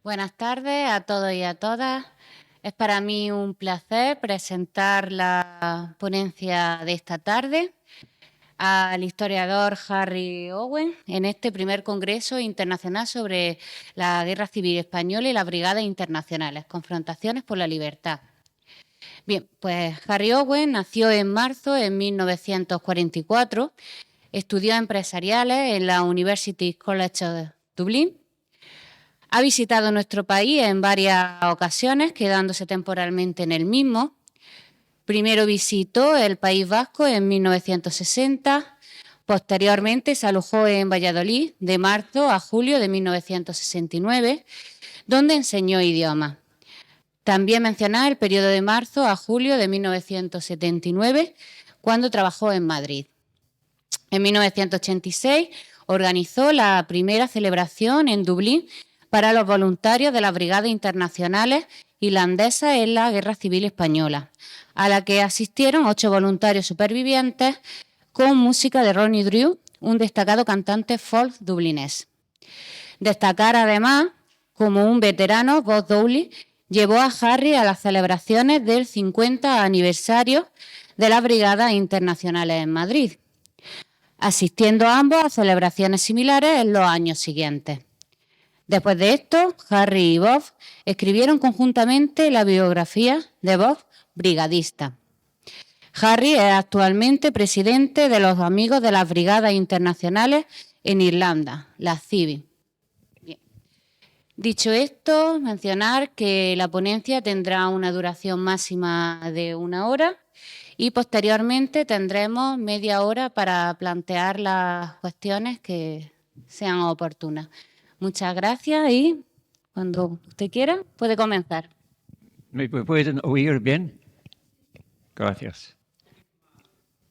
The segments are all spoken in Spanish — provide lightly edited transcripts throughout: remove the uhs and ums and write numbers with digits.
Buenas tardes a todos y a todas. Es para mí un placer presentar la ponencia de esta tarde al historiador Harry Owen en este primer Congreso Internacional sobre la Guerra Civil Española y las Brigadas Internacionales, Confrontaciones por la Libertad. Bien, pues Harry Owen nació en marzo de 1944, estudió empresariales en la University College de Dublín. Ha visitado nuestro país en varias ocasiones, quedándose temporalmente en el mismo. Primero visitó el País Vasco en 1960, posteriormente se alojó en Valladolid de marzo a julio de 1969, donde enseñó idiomas. También mencionar el periodo de marzo a julio de 1979, cuando trabajó en Madrid. En 1986 organizó la primera celebración en Dublín para los voluntarios de las Brigadas Internacionales Irlandesas en la Guerra Civil Española, a la que asistieron 8 voluntarios supervivientes con música de Ronnie Drew, un destacado cantante folk dublinés. Destacar además, como un veterano, Bob Dowling llevó a Harry a las celebraciones del 50 aniversario de las Brigadas Internacionales en Madrid, asistiendo ambos a celebraciones similares en los años siguientes. Después de esto, Harry y Bob escribieron conjuntamente la biografía de Bob, brigadista. Harry es actualmente presidente de los Amigos de las Brigadas Internacionales en Irlanda, la CIVI. Bien. Dicho esto, mencionar que la ponencia tendrá una duración máxima de 1 hora y posteriormente tendremos media hora para plantear las cuestiones que sean oportunas. Muchas gracias y cuando usted quiera puede comenzar. ¿Me pueden oír bien? Gracias.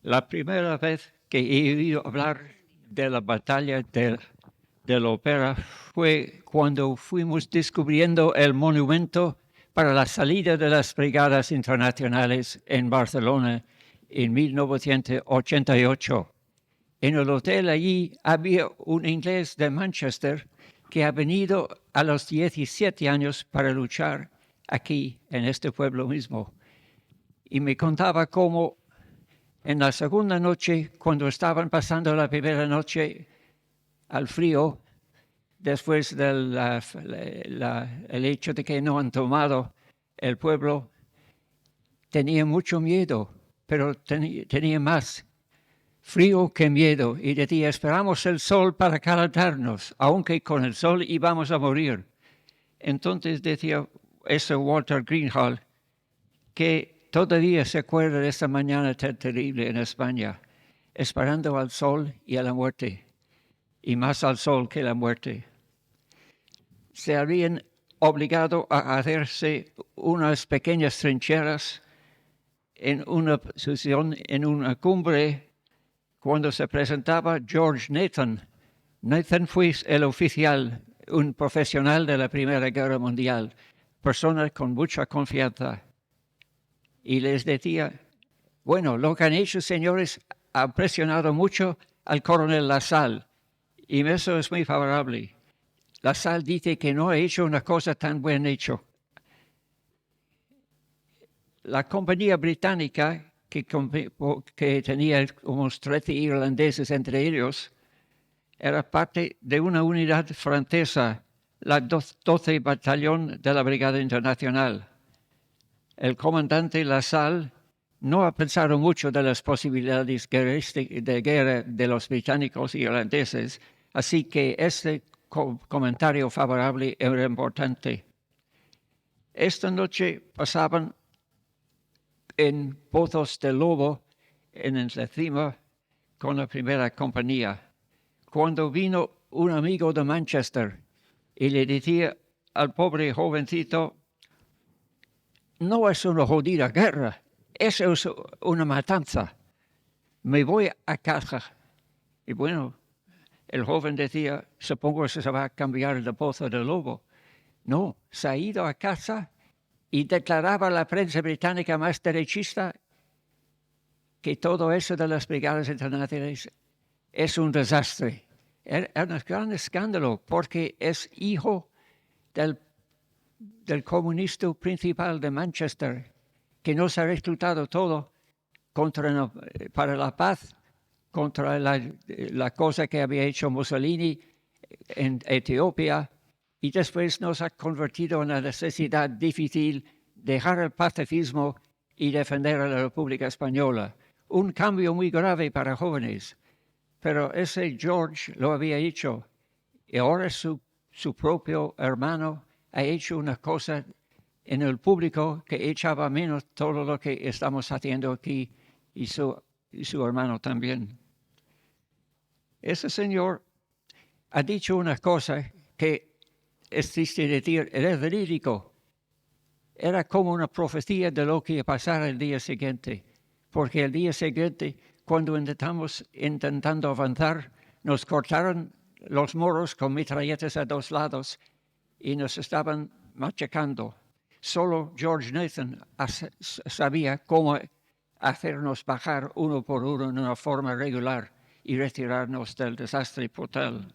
La primera vez que he oído hablar de la batalla de la Ópera fue cuando fuimos descubriendo el monumento para la salida de las brigadas internacionales en Barcelona en 1988. En el hotel allí había un inglés de Manchester que ha venido a los 17 años para luchar aquí, en este pueblo mismo. Y me contaba cómo en la segunda noche, cuando estaban pasando la primera noche al frío, después del el hecho de que no han tomado el pueblo, tenía mucho miedo, pero tenía más frío que miedo, y decía, esperamos el sol para calentarnos, aunque con el sol íbamos a morir. Entonces decía ese Walter Greenhall que todavía se acuerda de esa mañana tan terrible en España, esperando al sol y a la muerte, y más al sol que la muerte. Se habían obligado a hacerse unas pequeñas trincheras en una posición, en una cumbre, cuando se presentaba George Nathan. Nathan fue el oficial, un profesional de la Primera Guerra Mundial, persona con mucha confianza. Y les decía, bueno, lo que han hecho, señores, ha presionado mucho al coronel LaSalle, y eso es muy favorable. LaSalle dice que no ha hecho una cosa tan bien hecha. La compañía británica, que tenía unos 13 irlandeses entre ellos, era parte de una unidad francesa, la 12 Batallón de la Brigada Internacional. El comandante LaSalle no ha pensado mucho de las posibilidades de guerra de los británicos e irlandeses, así que este comentario favorable era importante. Esta noche pasaban en Pozos de Lobo, en la cima, con la primera compañía, cuando vino un amigo de Manchester y le decía al pobre jovencito, no es una jodida guerra, eso es una matanza, me voy a casa. Y bueno, el joven decía, supongo que se va a cambiar de Pozo de Lobo. No, se ha ido a casa y declaraba a la prensa británica más derechista que todo eso de las brigadas internacionales es un desastre. Era un gran escándalo porque es hijo del del comunista principal de Manchester, que nos ha reclutado todo para la paz, contra la cosa que había hecho Mussolini en Etiopía, y después nos ha convertido en la necesidad difícil de dejar el pacifismo y defender a la República Española. Un cambio muy grave para jóvenes. Pero ese George lo había hecho, y ahora su propio hermano ha hecho una cosa en el público que echaba menos todo lo que estamos haciendo aquí, y su hermano también. Ese señor ha dicho una cosa que es triste decir, era verídico. Era como una profecía de lo que iba a pasar el día siguiente, porque el día siguiente, cuando intentando avanzar, nos cortaron los moros con metralletas a dos lados y nos estaban machacando. Solo George Nathan sabía cómo hacernos bajar uno por uno en una forma regular y retirarnos del desastre total.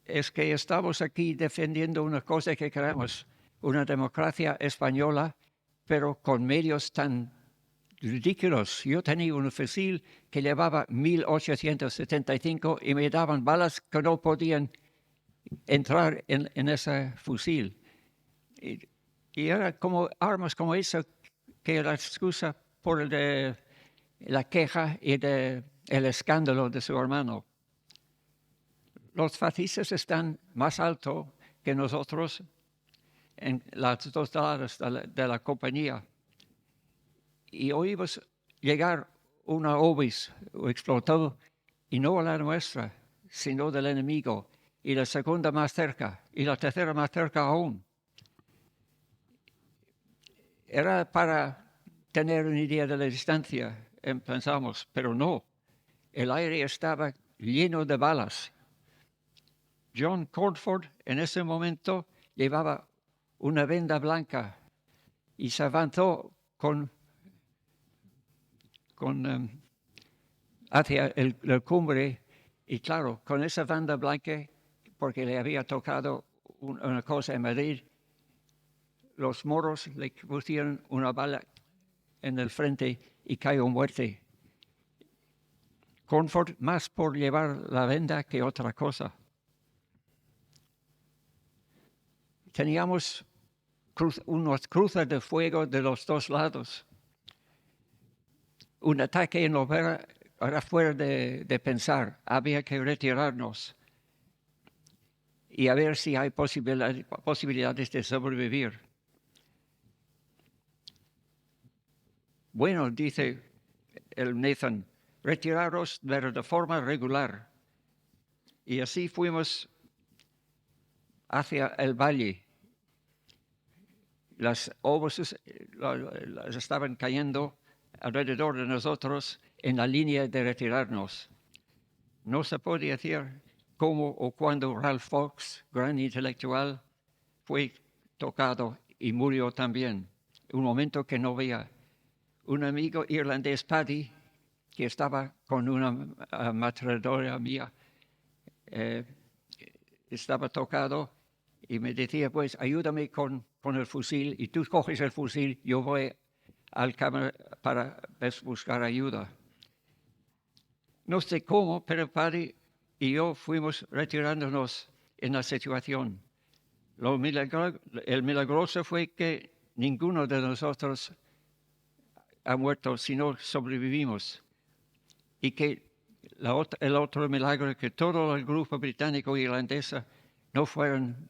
Es que estamos aquí defendiendo una cosa que queremos, una democracia española, pero con medios tan ridículos. Yo tenía un fusil que llevaba 1875 y me daban balas que no podían entrar en ese fusil. Y era como armas como esa que era la excusa por la queja y el escándalo de su hermano. Los fascistas están más alto que nosotros en las dos lados de la compañía. Y oímos llegar una obis explotó, y no a la nuestra, sino del enemigo, y la segunda más cerca, y la tercera más cerca aún. Era para tener una idea de la distancia, pensamos, pero no. El aire estaba lleno de balas. John Cornford en ese momento llevaba una venda blanca y se avanzó hacia la cumbre, y claro, con esa venda blanca, porque le había tocado una cosa en Madrid, los moros le pusieron una bala en el frente y cayó muerte. Cornford más por llevar la venda que otra cosa. Teníamos unos cruces de fuego de los dos lados. Un ataque en Lovera era fuera de pensar. Había que retirarnos y a ver si hay posibilidades de sobrevivir. Bueno, dice el Nathan, retiraros de forma regular. Y así fuimos hacia el valle. Las obuses estaban cayendo alrededor de nosotros en la línea de retirarnos. No se podía decir cómo o cuándo Ralph Fox, gran intelectual, fue tocado y murió también. Un momento que no veía. Un amigo irlandés, Paddy, que estaba con una ametralladora mía, estaba tocado y me decía, pues, ayúdame con el fusil, y tú coges el fusil, yo voy al cámara para buscar ayuda. No sé cómo, pero Paddy y yo fuimos retirándonos en la situación. El milagroso fue que ninguno de nosotros ha muerto, sino sobrevivimos. Y que el otro milagro es que todo el grupo británico e irlandés no fueron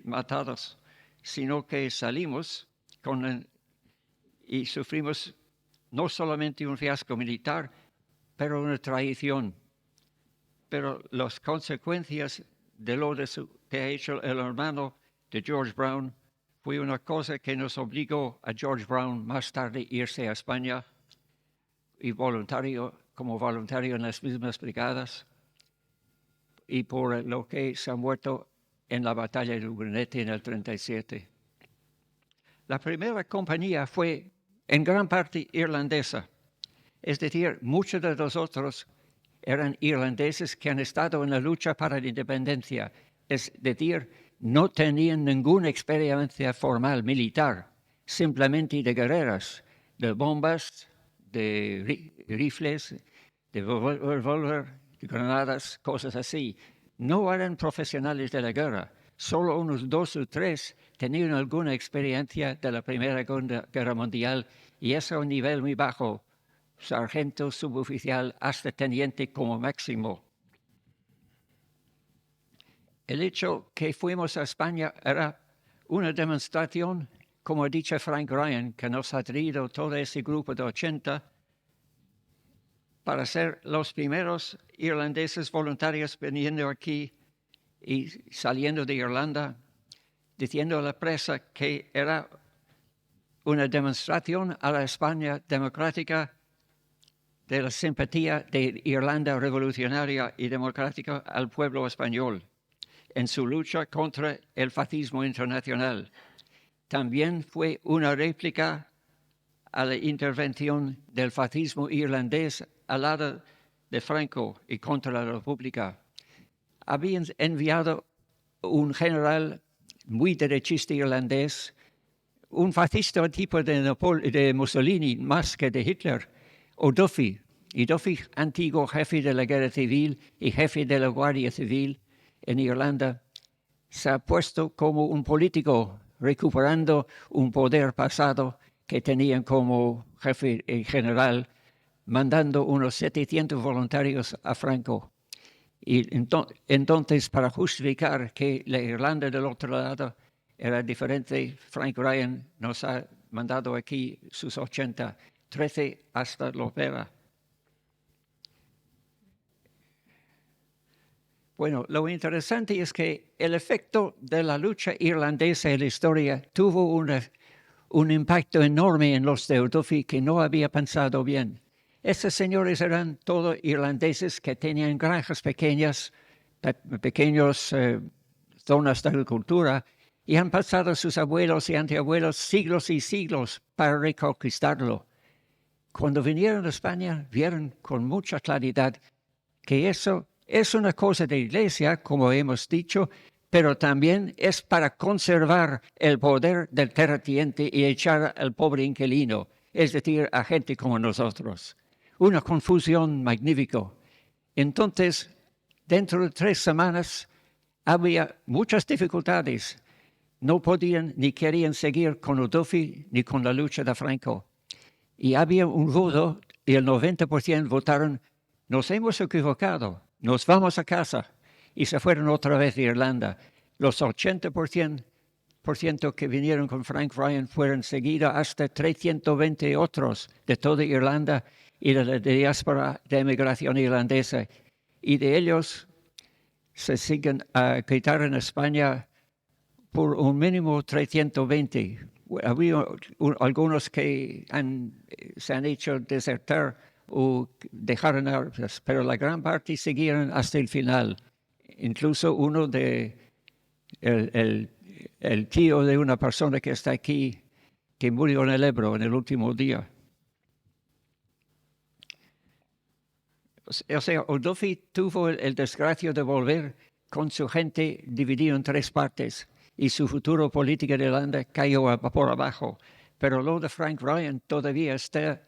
matados, sino que salimos y sufrimos no solamente un fiasco militar, pero una traición. Pero las consecuencias de lo que ha hecho el hermano de George Brown fue una cosa que nos obligó a George Brown más tarde irse a España y como voluntario en las mismas brigadas, y por lo que se ha muerto en la batalla de Urunete en el 37. La primera compañía fue en gran parte irlandesa, es decir, muchos de nosotros eran irlandeses que han estado en la lucha para la independencia, es decir, no tenían ninguna experiencia formal militar, simplemente de guerreras, de bombas, de rifles, de revólver, de granadas, cosas así. No eran profesionales de la guerra. Solo unos 2 o 3 tenían alguna experiencia de la Primera Guerra Mundial, y eso a un nivel muy bajo, sargento, suboficial, hasta teniente como máximo. El hecho que fuimos a España era una demostración, como ha dicho Frank Ryan, que nos ha traído todo ese grupo de 80 para ser los primeros irlandeses voluntarios viniendo aquí y saliendo de Irlanda, diciendo a la prensa que era una demostración a la España democrática de la simpatía de Irlanda revolucionaria y democrática al pueblo español en su lucha contra el fascismo internacional. También fue una réplica a la intervención del fascismo irlandés al lado de Franco y contra la República. Habían enviado un general muy derechista irlandés, un fascista tipo de Mussolini más que de Hitler, O'Duffy. Y Duffy, antiguo jefe de la Guerra Civil y jefe de la Guardia Civil en Irlanda, se ha puesto como un político, recuperando un poder pasado que tenían como jefe general, mandando unos 700 voluntarios a Franco. Y entonces, para justificar que la Irlanda del otro lado era diferente, Frank Ryan nos ha mandado aquí sus 80, 13 hasta la ópera. Bueno, lo interesante es que el efecto de la lucha irlandesa en la historia tuvo un impacto enorme en los de O'Duffy que no había pensado bien. Estos señores eran todos irlandeses que tenían granjas pequeñas, pequeñas zonas de agricultura, y han pasado sus abuelos y anteabuelos siglos y siglos para reconquistarlo. Cuando vinieron a España, vieron con mucha claridad que eso es una cosa de iglesia, como hemos dicho, pero también es para conservar el poder del terrateniente y echar al pobre inquilino, es decir, a gente como nosotros. Una confusión magnífica. Entonces, dentro de 3 semanas, había muchas dificultades. No podían ni querían seguir con O'Duffy ni con la lucha de Franco. Y había un voto y el 90% votaron, nos hemos equivocado, nos vamos a casa. Y se fueron otra vez de Irlanda. Los 80% que vinieron con Frank Ryan fueron seguidos hasta 320 otros de toda Irlanda y de la diáspora de emigración irlandesa. Y de ellos se siguen a quitar en España por un mínimo 320. Había algunos que se han hecho desertar o dejaron armas, pero la gran parte siguieron hasta el final. Incluso uno el tío de una persona que está aquí, que murió en el Ebro en el último día. O sea, O'Duffy tuvo el desgracio de volver con su gente dividido en 3 partes y su futuro político de Irlanda cayó por abajo. Pero lo de Frank Ryan todavía está,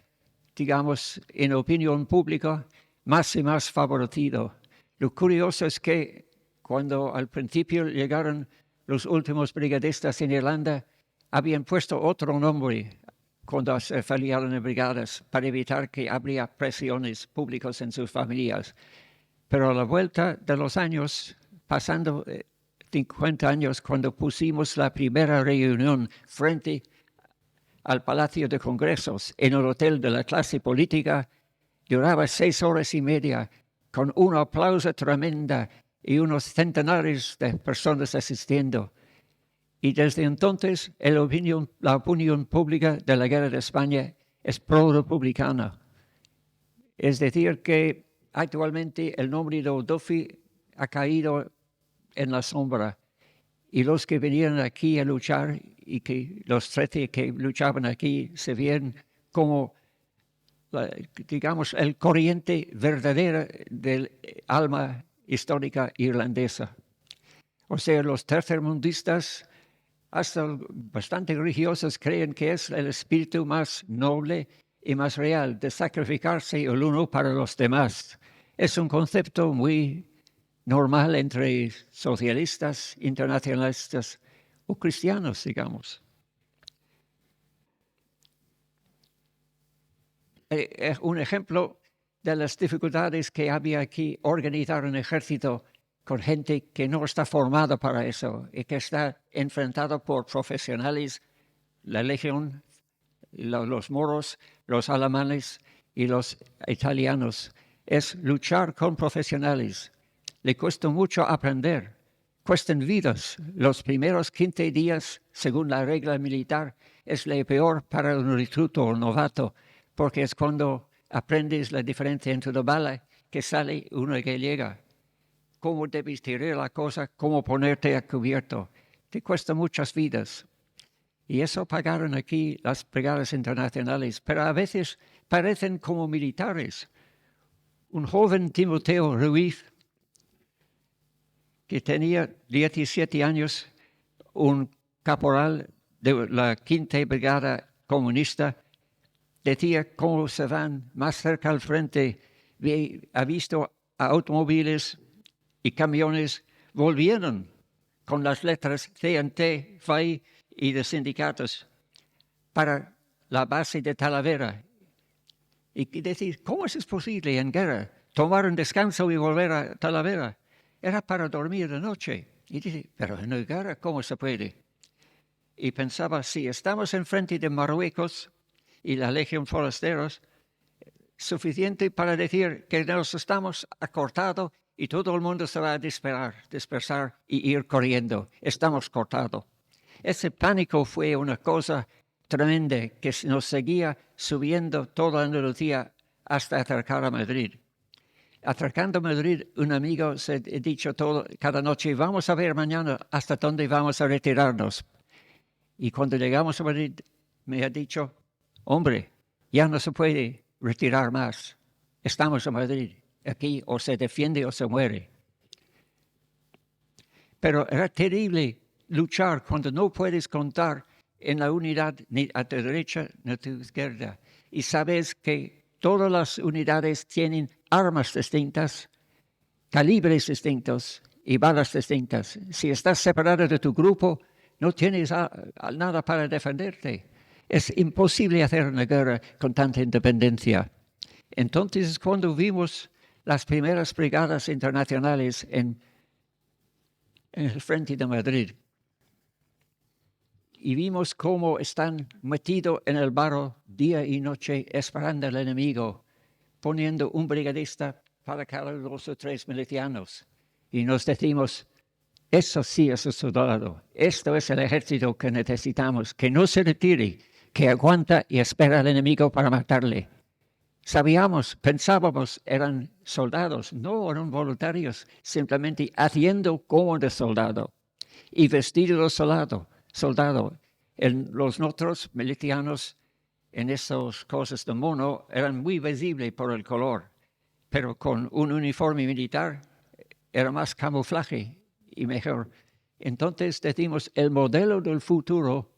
digamos, en opinión pública, más y más favorecido. Lo curioso es que cuando al principio llegaron los últimos brigadistas en Irlanda, habían puesto otro nombre cuando se afiliaron en brigadas para evitar que habría presiones públicas en sus familias. Pero a la vuelta de los años, pasando 50 años, cuando pusimos la primera reunión frente al Palacio de Congresos en el Hotel de la Clase Política, duraba 6 horas y media, con un aplauso tremendo y unos centenares de personas asistiendo. Y desde entonces la opinión pública de la Guerra de España es pro-republicana. Es decir, que actualmente el nombre de O'Duffy ha caído en la sombra. Y los que vinieron aquí a luchar y que los 13 que luchaban aquí se ven como, digamos, el corriente verdadera del alma histórica irlandesa. O sea, los tercermundistas, hasta bastante religiosos, creen que es el espíritu más noble y más real de sacrificarse el uno para los demás. Es un concepto muy normal entre socialistas, internacionalistas o cristianos, digamos. Un ejemplo de las dificultades que había aquí organizar un ejército con gente que no está formada para eso y que está enfrentado por profesionales, la legión, los moros, los alemanes y los italianos. Es luchar con profesionales. Le cuesta mucho aprender. Cuestan vidas. Los primeros 15 días, según la regla militar, es lo peor para un recluto o novato, porque es cuando aprendes la diferencia entre la bala que sale y una que llega. Cómo debes tirar la cosa, cómo ponerte a cubierto. Te cuesta muchas vidas. Y eso pagaron aquí las brigadas internacionales, pero a veces parecen como militares. Un joven Timoteo Ruiz, que tenía 17 años, un caporal de la 5ª Brigada Comunista, decía cómo se van más cerca al frente, ha visto a automóviles y camiones volvieron con las letras CNT, FAI y de sindicatos para la base de Talavera. Y decir, ¿cómo es posible en guerra tomar un descanso y volver a Talavera? Era para dormir de noche. Y dice, pero en la guerra, ¿cómo se puede? Y pensaba, si estamos enfrente de Marruecos y la Legión Forasteros, suficiente para decir que nos estamos acortados y todo el mundo se va a dispersar y ir corriendo. Estamos cortados. Ese pánico fue una cosa tremenda que nos seguía subiendo toda la noche hasta acercar a Madrid. Acercando a Madrid, un amigo se ha dicho cada noche, vamos a ver mañana hasta dónde vamos a retirarnos. Y cuando llegamos a Madrid, me ha dicho, hombre, ya no se puede retirar más. Estamos en Madrid. Aquí o se defiende o se muere. Pero era terrible luchar cuando no puedes contar en la unidad ni a tu derecha ni a tu izquierda. Y sabes que todas las unidades tienen armas distintas, calibres distintos y balas distintas. Si estás separado de tu grupo, no tienes nada para defenderte. Es imposible hacer una guerra con tanta independencia. Entonces, cuando vimos las primeras brigadas internacionales en el frente de Madrid, y vimos cómo están metidos en el barro día y noche esperando al enemigo, poniendo un brigadista para cada 2 o 3 milicianos. Y nos decimos, eso sí es un soldado, esto es el ejército que necesitamos, que no se retire, que aguanta y espera al enemigo para matarle. Pensábamos, eran soldados, no eran voluntarios, simplemente haciendo como de soldado y vestido de soldado. Los otros milicianos en esas cosas de mono eran muy visibles por el color, pero con un uniforme militar era más camuflaje y mejor. Entonces decimos, el modelo del futuro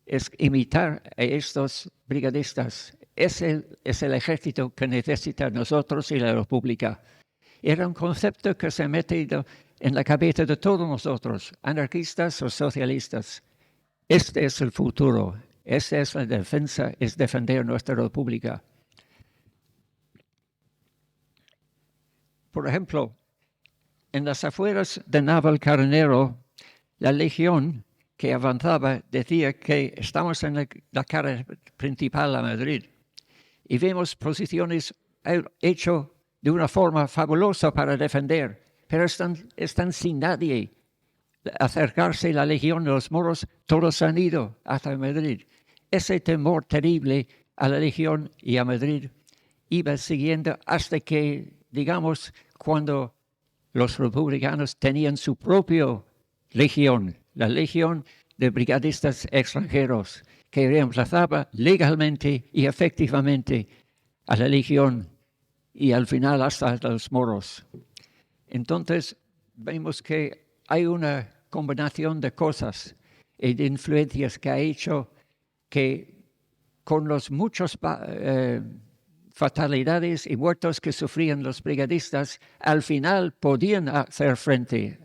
es imitar a estos brigadistas. Ese es el ejército que necesita nosotros y la República. Era un concepto que se ha metido en la cabeza de todos nosotros, anarquistas o socialistas. Este es el futuro. Esta es la defensa, es defender nuestra República. Por ejemplo, en las afueras de Navalcarnero, la legión que avanzaba decía que estamos en la cara principal a Madrid y vemos posiciones hechas de una forma fabulosa para defender, pero están sin nadie. Acercarse la legión de los moros, todos han ido hasta Madrid. Ese temor terrible a la legión y a Madrid iba siguiendo hasta que, digamos, cuando los republicanos tenían su propia legión, la legión de brigadistas extranjeros, que reemplazaba legalmente y efectivamente a la legión y al final hasta los moros. Entonces vemos que hay una combinación de cosas y de influencias que ha hecho que con los muchos fatalidades y muertos que sufrían los brigadistas, al final podían hacer frente.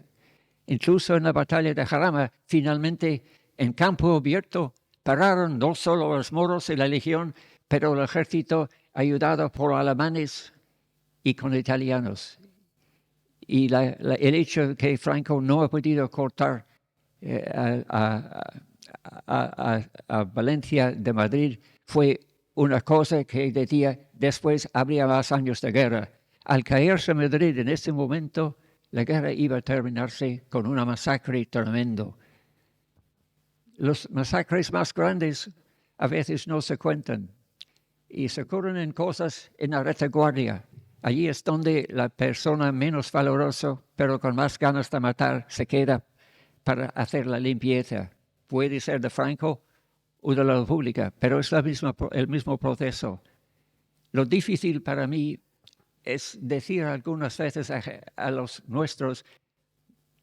Incluso en la batalla de Jarama, finalmente en campo abierto, pararon no solo los moros y la legión, pero el ejército ayudado por alemanes y con italianos. Y el hecho de que Franco no ha podido cortar a Valencia de Madrid fue una cosa que decía, después habría más años de guerra. Al caerse Madrid en ese momento, la guerra iba a terminarse con una masacre tremendo. Los masacres más grandes a veces no se cuentan y se ocurren en cosas en la retaguardia. Allí es donde la persona menos valorosa, pero con más ganas de matar, se queda para hacer la limpieza. Puede ser de Franco o de la República, pero es el mismo proceso. Lo difícil para mí es decir algunas veces a los nuestros,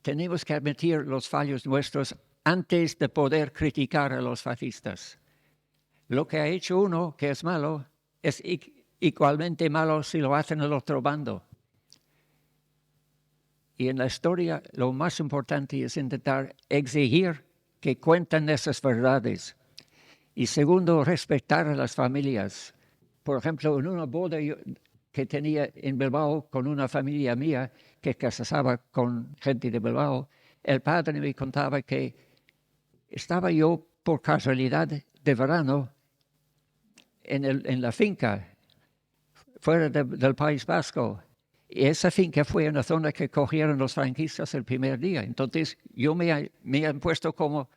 tenemos que admitir los fallos nuestros antes de poder criticar a los fascistas. Lo que ha hecho uno, que es malo, es igualmente malo si lo hacen el otro bando. Y en la historia lo más importante es intentar exigir que cuenten esas verdades. Y segundo, respetar a las familias. Por ejemplo, en una boda que tenía en Bilbao con una familia mía que casaba con gente de Bilbao, el padre me contaba que estaba yo por casualidad de verano en la finca, fuera del País Vasco. Y esa finca fue una zona que cogieron los franquistas el primer día. Entonces yo me han puesto como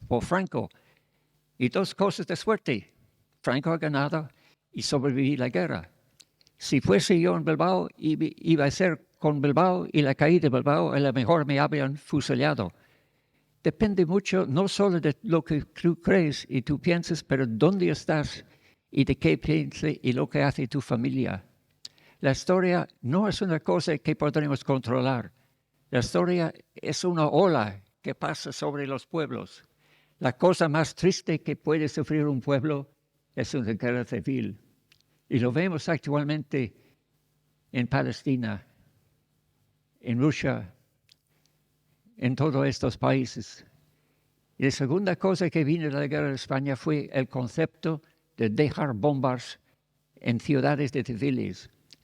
por Franco. Y dos cosas de suerte. Franco ha ganado y sobreviví la guerra. Si fuese yo en Bilbao, iba a ser con Bilbao y la caída de Bilbao, a lo mejor me habían fusilado. Depende mucho no solo de lo que tú crees y tú piensas, pero dónde estás y de qué piensas y lo que hace tu familia. La historia no es una cosa que podremos controlar. La historia es una ola que pasa sobre los pueblos. La cosa más triste que puede sufrir un pueblo es una guerra civil. Y lo vemos actualmente en Palestina, en Rusia, en todos estos países. Y la segunda cosa que vino de la guerra de España fue el concepto de dejar bombas en ciudades de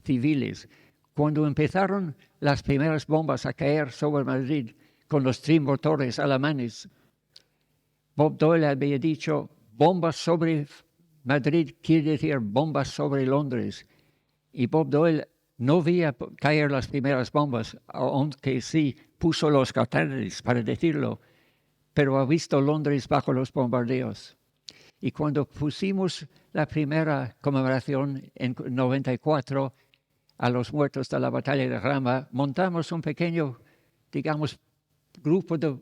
civiles. Cuando empezaron las primeras bombas a caer sobre Madrid con los trimotores alemanes, Bob Doyle había dicho, bombas sobre Madrid quiere decir bombas sobre Londres. Y Bob Doyle no veía caer las primeras bombas, aunque sí puso los carteles para decirlo, pero ha visto Londres bajo los bombardeos. Y cuando pusimos la primera conmemoración en 94 a los muertos de la batalla de Jarama, montamos un pequeño, digamos, grupo de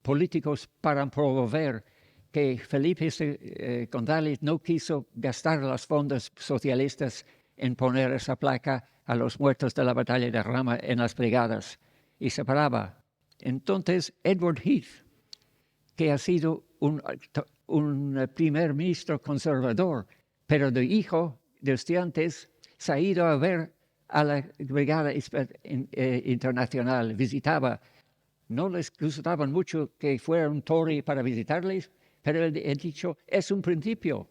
políticos para promover que Felipe González no quiso gastar los fondos socialistas en poner esa placa a los muertos de la batalla de Jarama en las brigadas y se paraba. Entonces Edward Heath, que ha sido un primer ministro conservador, pero de hijo de estudiantes, se ha ido a ver a la brigada internacional, visitaba. No les gustaban mucho que fuera un Tory para visitarles, pero él ha dicho, es un principio.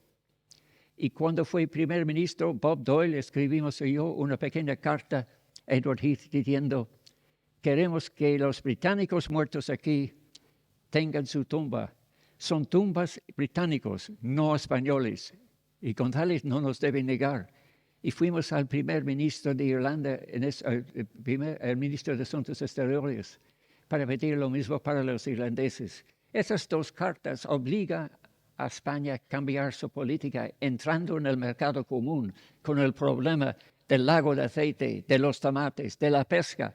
Y cuando fue primer ministro, Bob Doyle, escribimos yo una pequeña carta a Edward Heath diciendo, queremos que los británicos muertos aquí tengan su tumba. Son tumbas británicos, no españoles. Y González no nos debe negar. Y fuimos al primer ministro de Irlanda, el ministro de Asuntos Exteriores, para pedir lo mismo para los irlandeses. Esas dos cartas obligan a España a cambiar su política, entrando en el mercado común con el problema del lago de aceite, de los tomates, de la pesca.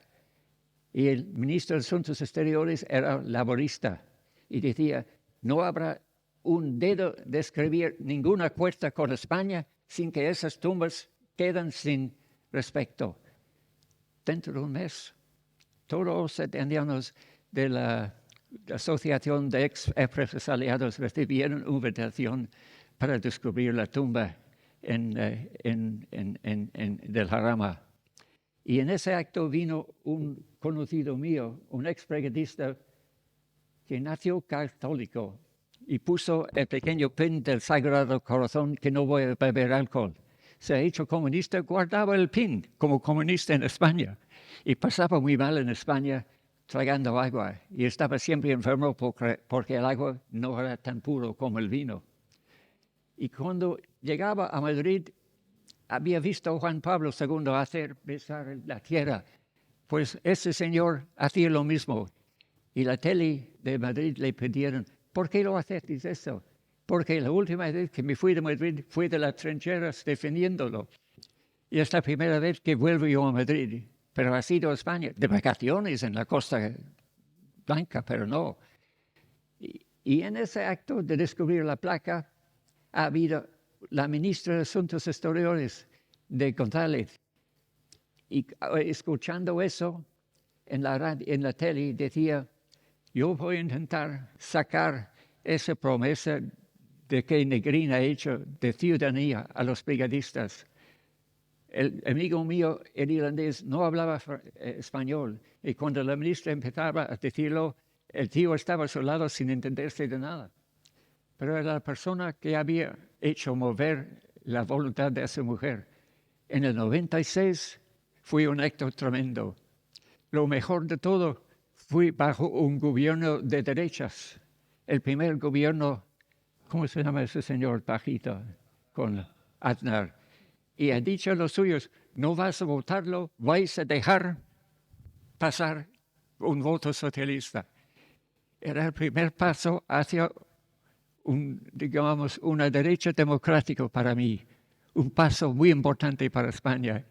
Y el ministro de Asuntos Exteriores era laborista y decía, no habrá un dedo de escribir ningún acuerdo con España sin que esas tumbas queden sin respecto. Dentro de un mes todos los atenianos de la Asociación de Ex-Represaliados recibieron una invitación para descubrir la tumba del Jarama. Y en ese acto vino un conocido mío, un ex-brigadista que nació católico y puso el pequeño pin del Sagrado Corazón que no voy a beber alcohol. Se ha hecho comunista, guardaba el pin como comunista en España y pasaba muy mal en España tragando agua y estaba siempre enfermo porque el agua no era tan puro como el vino. Y cuando llegaba a Madrid, había visto a Juan Pablo II hacer besar la tierra. Pues ese señor hacía lo mismo. Y la tele de Madrid le pidieron, ¿por qué lo haces eso? Porque la última vez que me fui de Madrid fui de las trincheras defendiéndolo. Y es la primera vez que vuelvo yo a Madrid. Pero ha sido a España, de vacaciones en la Costa Blanca, pero no. Y en ese acto de descubrir la placa ha habido la ministra de Asuntos Exteriores de González. Y escuchando eso en la tele decía, yo voy a intentar sacar esa promesa de que Negrín ha hecho de ciudadanía a los brigadistas. El amigo mío, el irlandés, no hablaba español y cuando la ministra empezaba a decirlo, el tío estaba a su lado sin entenderse de nada. Pero era la persona que había hecho mover la voluntad de esa mujer. En el 96 fue un acto tremendo. Lo mejor de todo fue bajo un gobierno de derechas. El primer gobierno, ¿cómo se llama ese señor bajito? Con Aznar. Y ha dicho a los suyos, no vas a votarlo, vais a dejar pasar un voto socialista. Era el primer paso hacia una derecha democrática para mí, un paso muy importante para España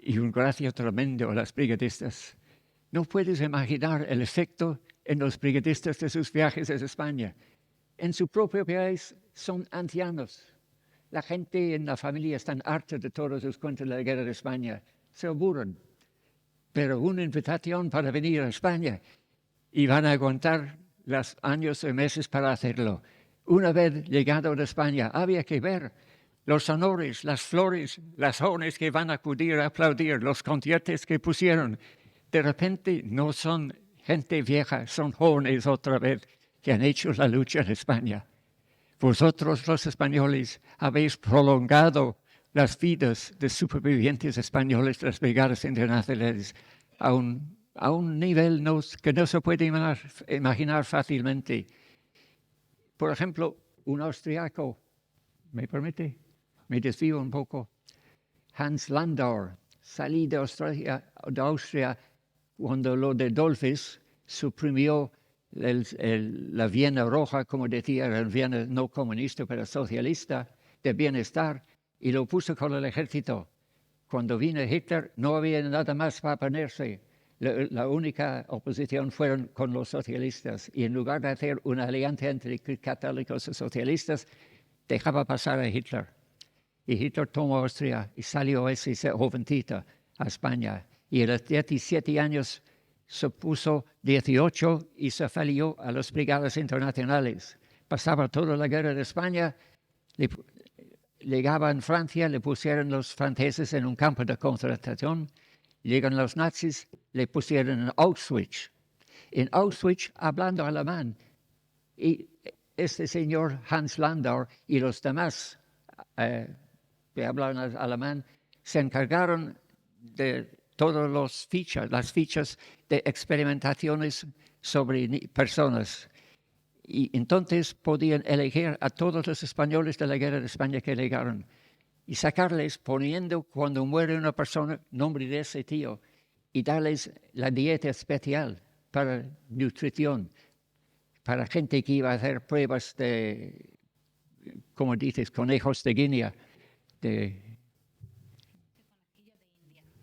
y un gracias tremendo a las brigadistas. No puedes imaginar el efecto en los brigadistas de sus viajes a España. En su propio país son ancianos. La gente en la familia están harta de todos los cuentos de la guerra de España. Se aburren. Pero una invitación para venir a España y van a aguantar los años y meses para hacerlo. Una vez llegado a España, había que ver los honores, las flores, las jóvenes que van a acudir a aplaudir, los conciertos que pusieron. De repente no son gente vieja, son jóvenes otra vez que han hecho la lucha en España. Vosotros los españoles habéis prolongado las vidas de supervivientes españoles de las brigadas internacionales a un nivel que no se puede imaginar fácilmente. Por ejemplo, un austriaco, ¿me permite? Me desvío un poco. Hans Landauer, salí de Austria cuando lo de Dollfuss suprimió la Viena roja, como decía, era Viena no comunista, pero socialista, de bienestar, y lo puso con el ejército. Cuando vino Hitler no había nada más para ponerse. La única oposición fueron con los socialistas, y en lugar de hacer una alianza entre católicos y socialistas, dejaba pasar a Hitler. Y Hitler tomó Austria y salió ese jovencito a España. Y a los 17 años se puso 18 y se afilió a las brigadas internacionales. Pasaba toda la guerra de España, llegaba en Francia, le pusieron los franceses en un campo de concentración, llegan los nazis, le pusieron en Auschwitz. En Auschwitz, hablando alemán, y este señor Hans Landauer y los demás que hablaban alemán se encargaron de todas las fichas de experimentaciones sobre personas. Y entonces podían elegir a todos los españoles de la guerra de España que llegaron y sacarles poniendo, cuando muere una persona, nombre de ese tío y darles la dieta especial para nutrición, para gente que iba a hacer pruebas de, como dices, conejos de Guinea,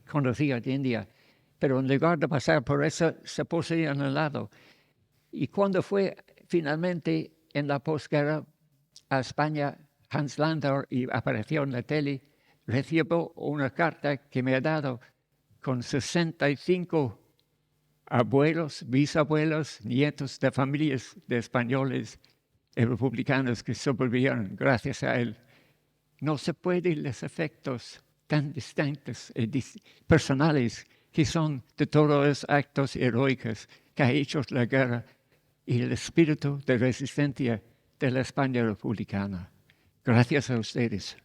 conocía de India, pero en lugar de pasar por eso, se poseían al lado. Y cuando fue finalmente en la posguerra a España, Hans Landauer, y apareció en la tele, recibió una carta que me ha dado con 65 abuelos, bisabuelos, nietos de familias de españoles y republicanos que sobrevivieron gracias a él. No se pueden los efectos tan distintos y personales que son de todos los actos heroicos que ha hecho la guerra y el espíritu de resistencia de la España republicana. Gracias a ustedes.